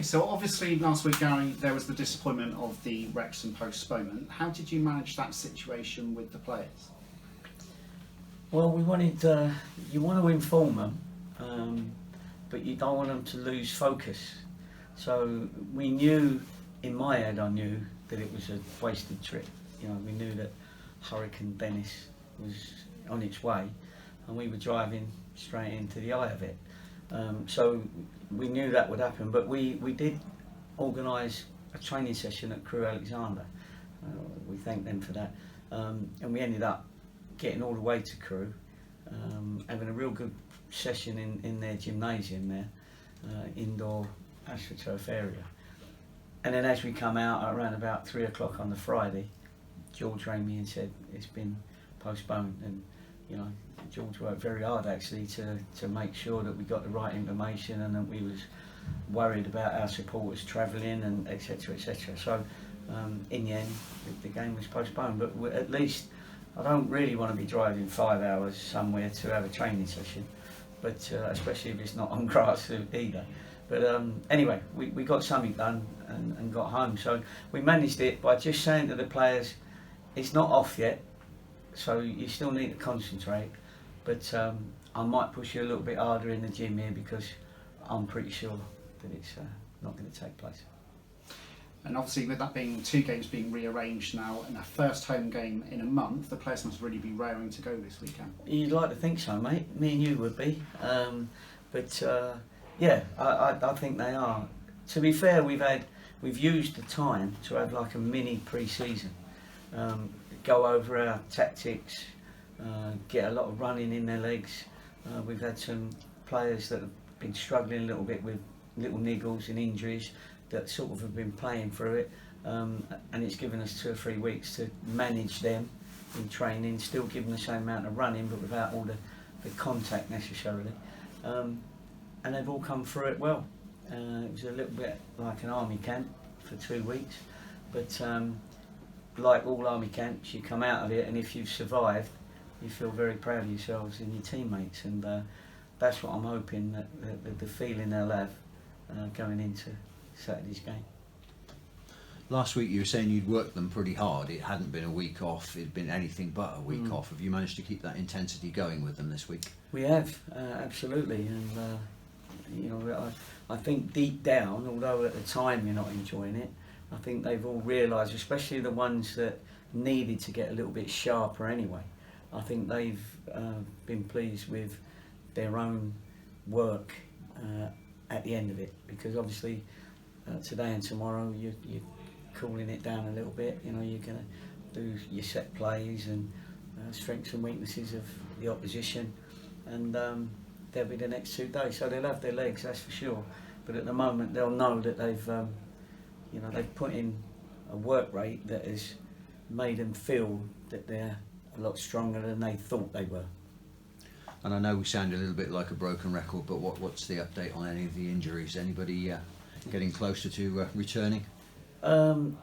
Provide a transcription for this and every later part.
so obviously last week, Gary, there was the disappointment of the Wrexham postponement. How did you manage that situation with the players? Well, we wanted, you want to inform them, but you don't want them to lose focus. So we knew, in my head I knew, that it was a wasted trip. You know, we knew that Hurricane Dennis was on its way and we were driving straight into the eye of it. So we knew that would happen, but we did organise a training session at Crewe Alexander. We thank them for that. And we ended up getting all the way to Crewe, having a real good session in their gymnasium there, indoor AstroTurf area. And then as we come out at around about 3 o'clock on the Friday, George rang me and said it's been postponed. And you know, George worked very hard actually to make sure that we got the right information and that we was worried about our supporters travelling and etc. etc. So in the end the game was postponed, but at least I don't really want to be driving 5 hours somewhere to have a training session, but especially if it's not on grass either. But anyway, we got something done and got home. So we managed it by just saying to the players, it's not off yet, so you still need to concentrate, but I might push you a little bit harder in the gym here because I'm pretty sure that it's not going to take place. And obviously with that being 2 games being rearranged now and a first home game in a month, the players must really be raring to go this weekend. You'd like to think so, mate. Me and you would be. Yeah, I think they are. To be fair, we've used the time to have like a mini pre-season. Go over our tactics, get a lot of running in their legs. We've had some players that have been struggling a little bit with little niggles and injuries that sort of have been playing through it, and it's given us 2 or 3 weeks to manage them in training, still give them the same amount of running but without all the contact necessarily, and they've all come through it well. It was a little bit like an army camp for 2 weeks, but like all army camps, you come out of it and if you've survived you feel very proud of yourselves and your teammates, and that's what I'm hoping that the feeling they'll have going into Saturday's game. Last week you were saying you'd worked them pretty hard. It hadn't been a week off, it'd been anything but a week off. Have you managed to keep that intensity going with them this week? We have, absolutely, and you know, I think deep down, although at the time you're not enjoying it, I think they've all realised, especially the ones that needed to get a little bit sharper anyway, I think they've been pleased with their own work at the end of it, because obviously today and tomorrow you're cooling it down a little bit. You know, you're going to do your set plays and strengths and weaknesses of the opposition, and there'll be the next 2 days, so they'll have their legs, that's for sure. But at the moment they'll know that they've you know, they've put in a work rate that has made them feel that they're a lot stronger than they thought they were. And I know we sound a little bit like a broken record, but what's the update on any of the injuries? Anybody getting closer to returning? Ben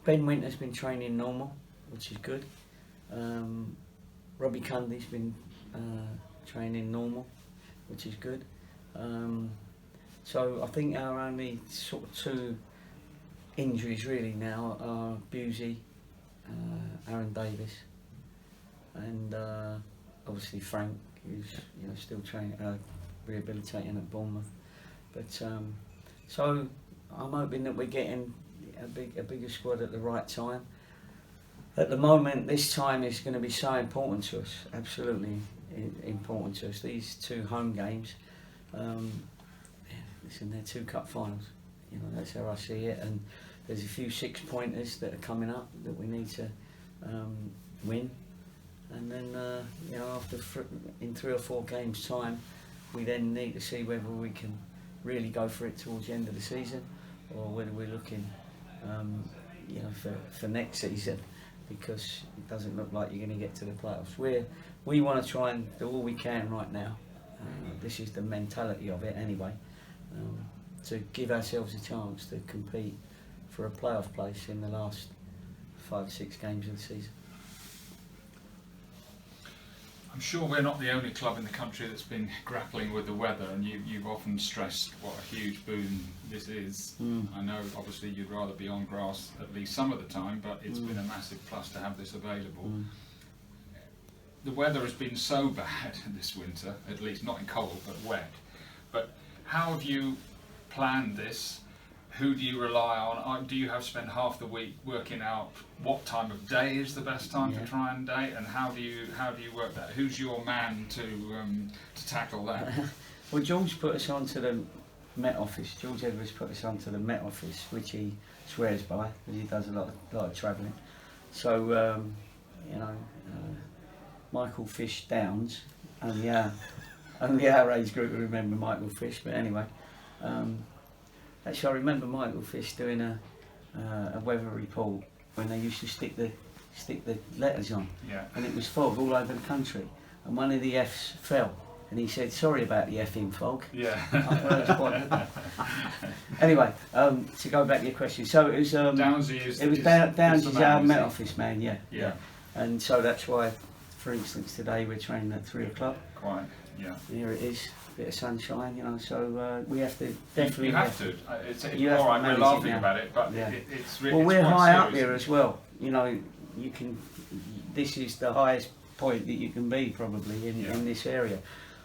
Winter's been training normal, which is good. Robbie Cundy's been training normal, which is good. So I think our only sort of 2 injuries really now are Busey, Aaron Davis, and obviously Frank, who's still training, rehabilitating at Bournemouth. But so I'm hoping that we're getting a bigger squad at the right time. At the moment, this time is going to be so important to us, absolutely important to us. These 2 home games, listen, they're 2 cup finals. You know, that's how I see it. And there's a few 6-pointers that are coming up that we need to win. And then, you know, in 3 or 4 games' time, we then need to see whether we can really go for it towards the end of the season, or whether we're looking, you know, for next season, because it doesn't look like you're going to get to the playoffs. We want to try and do all we can right now. This is the mentality of it anyway, to give ourselves a chance to compete for a playoff place in the last 5 or 6 games of the season. I'm sure we're not the only club in the country that's been grappling with the weather, and you've often stressed what a huge boon this is. I know obviously you'd rather be on grass at least some of the time, but it's been a massive plus to have this available. The weather has been so bad this winter, at least not in cold but wet. But how have you planned this? Who do you rely on? Do you have to spend half the week working out what time of day is the best time to try and date, and how do you work that? Who's your man to tackle that? Well, George put us onto the Met Office. George Edwards put us onto the Met Office, which he swears by because he does a lot of travelling. So Michael Fish Downs, only our age group will remember Michael Fish. But anyway. Actually, I remember Michael Fish doing a weather report when they used to stick the letters on, and it was fog all over the country, and one of the F's fell, and he said, "Sorry about the effing fog." Yeah. Anyway, to go back to your question, so it was Downsy Downs' our Met Office man, yeah, and so that's why, for instance, today we're training at 3 o'clock. Quite, yeah. Here it is. Bit of sunshine, so we have to definitely. You have to. It's all right. We're laughing about it, but it's really. Well, we're quite high up serious. here as well. You can. This is the highest point that you can be probably in this area,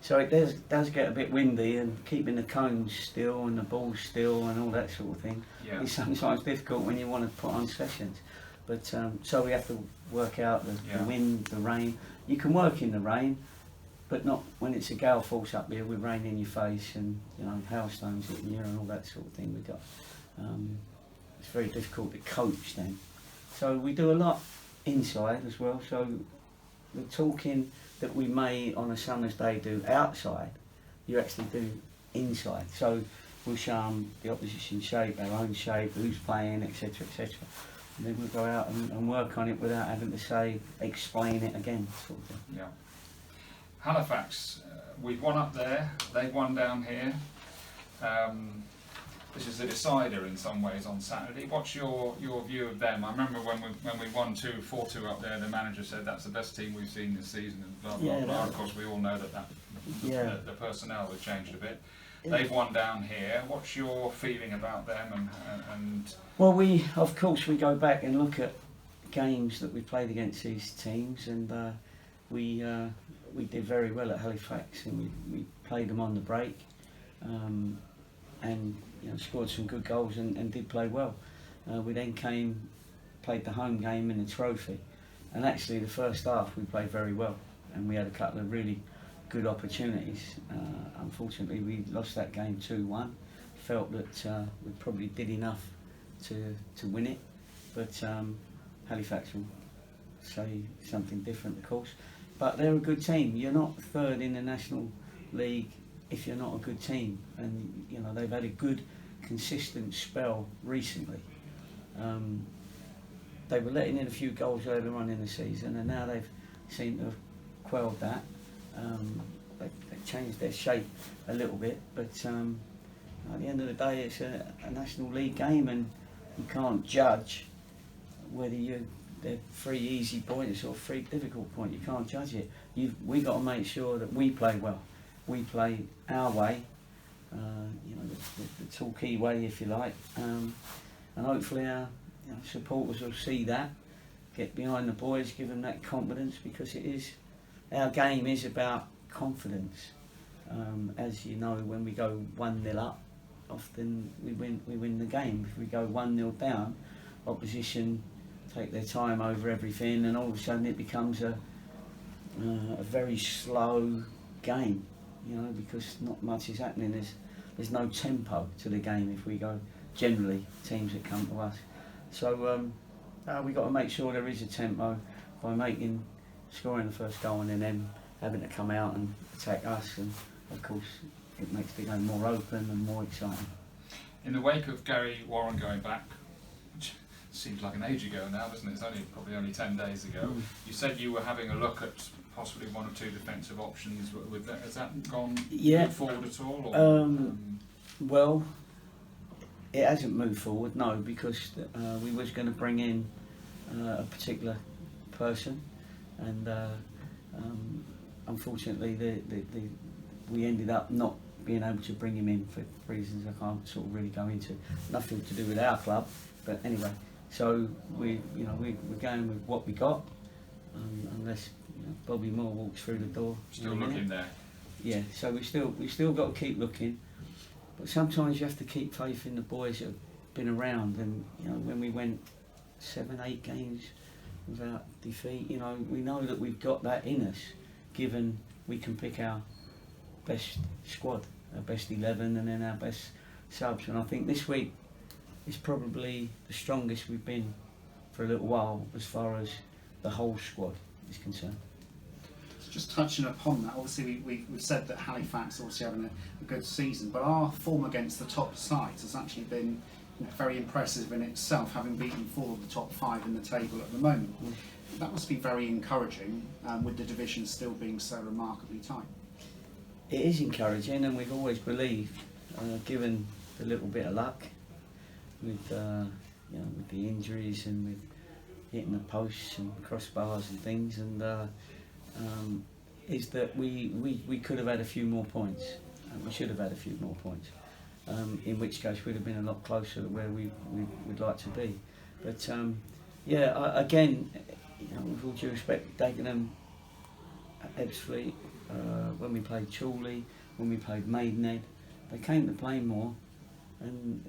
so it does get a bit windy, and keeping the cones still and the balls still and all that sort of thing is sometimes difficult when you want to put on sessions. But so we have to work out the wind, the rain. You can work in the rain, but not when it's a gale force up here with rain in your face and hailstones hitting you and all that sort of thing. We got it's very difficult to coach then. So we do a lot inside as well. So the talking that we may on a summer's day do outside, you actually do inside. So we'll show them the opposition shape, our own shape, who's playing, etc., etc. And then we'll go out and work on it without having to explain it again, sort of thing. Yeah. Halifax, we've won up there, they've won down here. This is the decider in some ways on Saturday. What's your view of them? I remember when we won 4-2 up there, the manager said that's the best team we've seen this season, and blah blah blah. Of course, we all know that the personnel have changed a bit. They've won down here. What's your feeling about them? And well, of course we go back and look at games that we played against these teams, and we did very well at Halifax, and we played them on the break, and scored some good goals and did play well. We then played the home game in the trophy, and actually the first half we played very well, and we had a couple of really good opportunities. Unfortunately, we lost that game 2-1. Felt that we probably did enough to win it, but Halifax will say something different, of course. But they're a good team. You're not third in the National League if you're not a good team, and they've had a good, consistent spell recently. They were letting in a few goals earlier on in the season, and now they've seemed to have quelled that. They've changed their shape a little bit, but at the end of the day, it's a National League game, and you can't judge whether they're 3 easy points or 3 difficult points. You can't judge it. We got to make sure that we play well. We play our way, the Torquay way, if you like, and hopefully our supporters will see that, get behind the boys, give them that confidence, because our game is about confidence. As you know, when we go 1-0 up, often we win the game. If we go 1-0 down, opposition take their time over everything, and all of a sudden it becomes a very slow game, because not much is happening. There's no tempo to the game if we go, generally, teams that come to us. So we've got to make sure there is a tempo by scoring the first goal and then having to come out and attack us, and of course it makes the game more open and more exciting. In the wake of Gary Warren going back, which seems like an age ago now, doesn't it? It's probably only 10 days ago. You said you were having a look at possibly 1 or 2 defensive options with that. Has that gone forward at all? Or, well, it hasn't moved forward, no, because we was going to bring in a particular person, and unfortunately, we ended up not being able to bring him in for reasons I can't sort of really go into. Nothing to do with our club, but anyway. So we're going with what we got, unless Bobby Moore walks through the door. Still looking there. Yeah. So we still got to keep looking, but sometimes you have to keep faith in the boys that have been around. And when we went 7-8 games without defeat, we know that we've got that in us, given we can pick our best squad, our best 11, and then our best subs. And I think this week is probably the strongest we've been for a little while as far as the whole squad is concerned. Just touching upon that, obviously we've said that Halifax obviously having a good season, but our form against the top sides has actually been very impressive in itself, having beaten 4 of the top 5 in the table at the moment. That must be very encouraging, with the division still being so remarkably tight. It is encouraging, and we've always believed, given the little bit of luck with with the injuries and with hitting the posts and crossbars and things, and is that we could have had a few more points, and we should have had a few more points. In which case we'd have been a lot closer to where we would like to be. But again, with all due respect, Dagenham, Ebbsfleet, when we played Chorley, when we played Maidenhead, they came to play more, and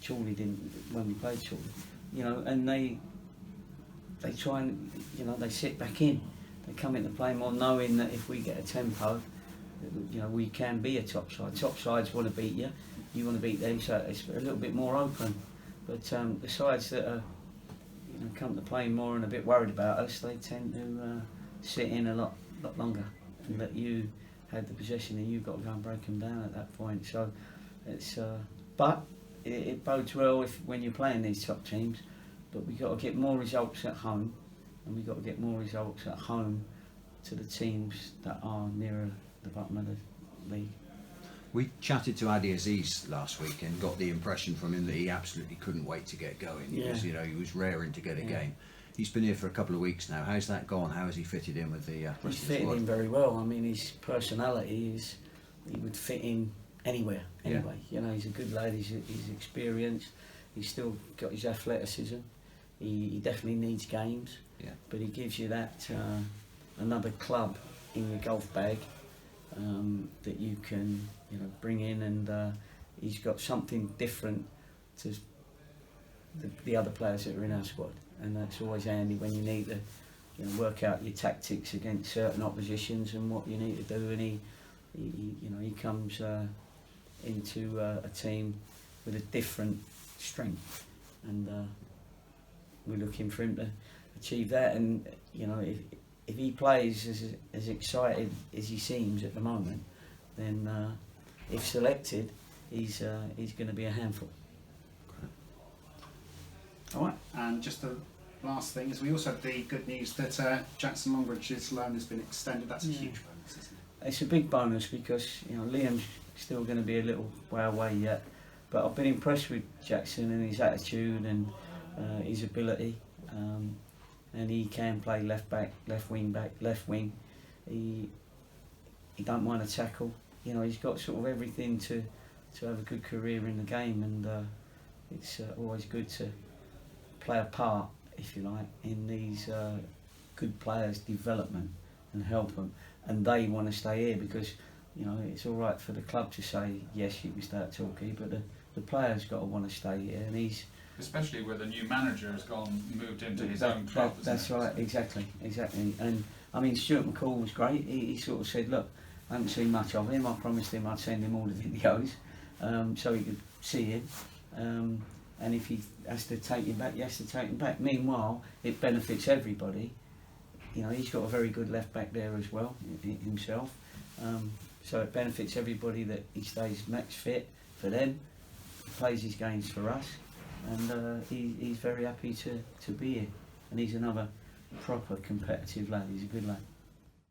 Chorley didn't when we played Chorley, and they try and they sit back in, they come in to play more, knowing that if we get a tempo, we can be a top side. Top sides want to beat you. You want to beat them, so it's a little bit more open. But the sides that are come to play more and a bit worried about us, they tend to sit in a lot longer and let you have the possession, and you've got to go and break them down at that point. So it's but it bodes well when you're playing these top teams. But we've got to get more results at home, and we've got to get more results at home to the teams that are nearer the bottom of the league. We chatted to Adi Aziz last week and got the impression from him that he absolutely couldn't wait to get going. He was raring to get a game. He's been here for a couple of weeks now. How's that gone? How has he fitted in with the rest He's of the fitted squad? in very well. I mean, his personality is, he would fit in anywhere, anyway. He's a good lad, he's experienced, he's still got his athleticism. He definitely needs games, but he gives you that another club in your golf bag that you can bring in, and he's got something different to the other players that are in our squad, and that's always handy when you need to work out your tactics against certain oppositions and what you need to do. And he comes into a team with a different strength, and we're looking for him to achieve that. And if he plays as excited as he seems at the moment, then if selected, he's going to be a handful. All right, and just the last thing is we also have the good news that Jackson Longridge's loan has been extended. That's a huge bonus, isn't it? It's a big bonus because Liam's still going to be a little way away yet, but I've been impressed with Jackson and his attitude and his ability, and he can play left back, left wing back, left wing. He don't mind a tackle. He's got sort of everything to have a good career in the game, and it's always good to play a part, if you like, in these good players' development and help them. And they want to stay here because it's all right for the club to say yes, you can stay at Torquay, but the players got to want to stay here, and he's especially where the new manager has moved into his own club. That's right, exactly. And I mean, Stuart McCall was great. He sort of said, look, I haven't seen much of him. I promised him I'd send him all the videos so he could see him. And if he has to take him back, he has to take him back. Meanwhile, it benefits everybody. He's got a very good left back there as well, himself. So it benefits everybody that he stays match fit for them, he plays his games for us, and he's very happy to be here. And he's another proper competitive lad. He's a good lad.